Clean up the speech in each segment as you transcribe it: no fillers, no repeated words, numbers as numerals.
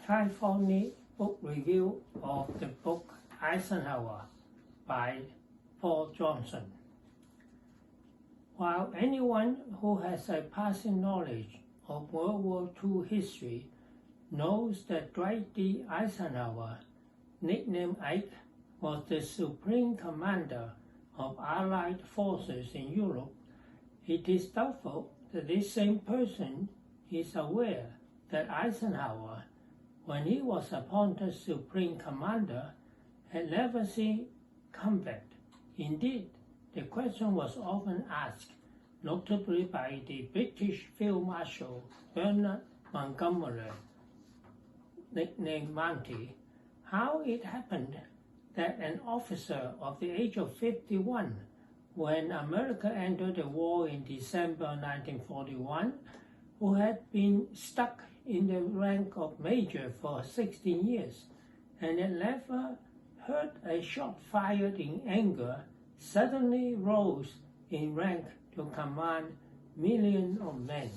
Triphony book review of the book Eisenhower by Paul Johnson. While anyone who has a passing knowledge of World War II history knows that Dwight D. Eisenhower, nicknamed Ike, was the supreme commander of Allied forces in Europe, it is doubtful that this same person is aware that Eisenhower, when he was appointed supreme commander, had never seen combat. Indeed, the question was often asked, notably by the British Field Marshal Bernard Montgomery, nicknamed Monty, how it happened that an officer of the age of 51, when America entered the war in December 1941, who had been stuck in the rank of major for 16 years and had never heard a shot fired in anger, suddenly rose in rank to command millions of men.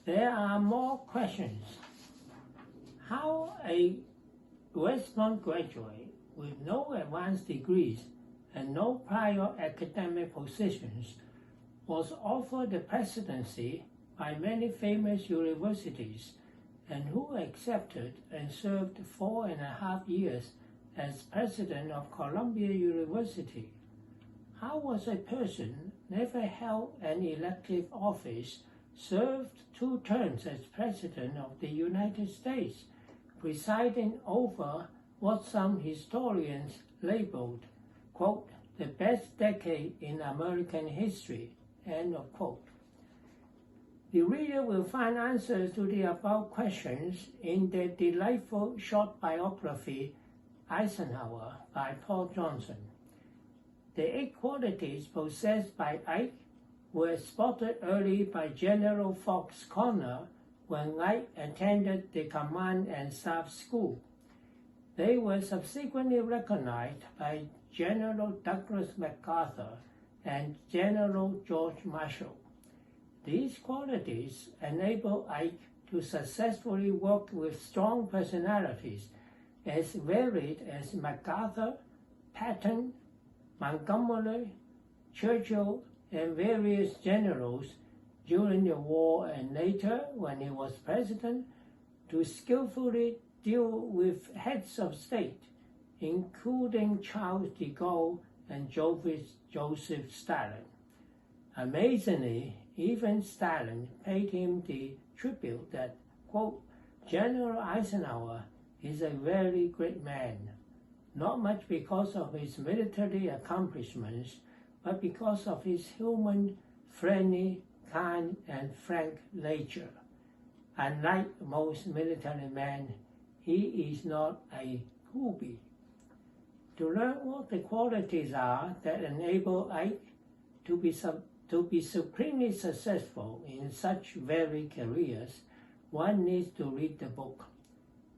There are more questions. How a West Point graduate with no advanced degrees and no prior academic positions was offered the presidency by many famous universities, and who accepted and served 4.5 years as president of Columbia University. How was a person never held an elective office, served 2 terms as president of the United States, presiding over what some historians labeled, quote, the best decade in American history, end of quote. The reader will find answers to the above questions in the delightful short biography, Eisenhower, by Paul Johnson. The 8 qualities possessed by Ike were spotted early by General Fox Connor when Ike attended the Command and Staff School. They were subsequently recognized by General Douglas MacArthur and General George Marshall. These qualities enable Ike to successfully work with strong personalities as varied as MacArthur, Patton, Montgomery, Churchill, and various generals during the war and later when he was president, to skillfully deal with heads of state, including Charles de Gaulle and Joseph Stalin. Amazingly, even Stalin paid him the tribute that, quote, General Eisenhower is a very great man, not much because of his military accomplishments, but because of his human, friendly, kind, and frank nature. Unlike most military men, he is not a groupie. To learn what the qualities are that enable Ike to be supremely successful in such varied careers, one needs to read the book.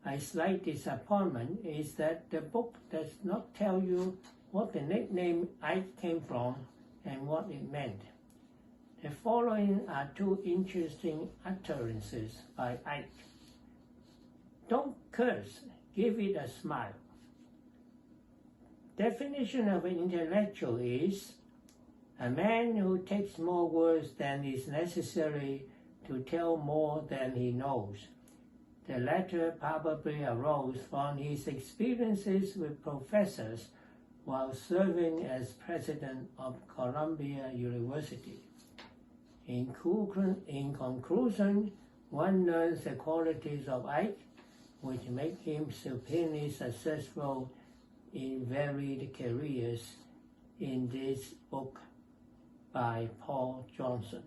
A slight disappointment is that the book does not tell you what the nickname Ike came from and what it meant. The following are 2 interesting utterances by Ike. Don't curse, give it a smile. Definition of an intellectual is a man who takes more words than is necessary to tell more than he knows. The latter probably arose from his experiences with professors while serving as president of Columbia University. In conclusion, one learns the qualities of Ike which make him supremely successful in varied careers in this book by Paul Johnson.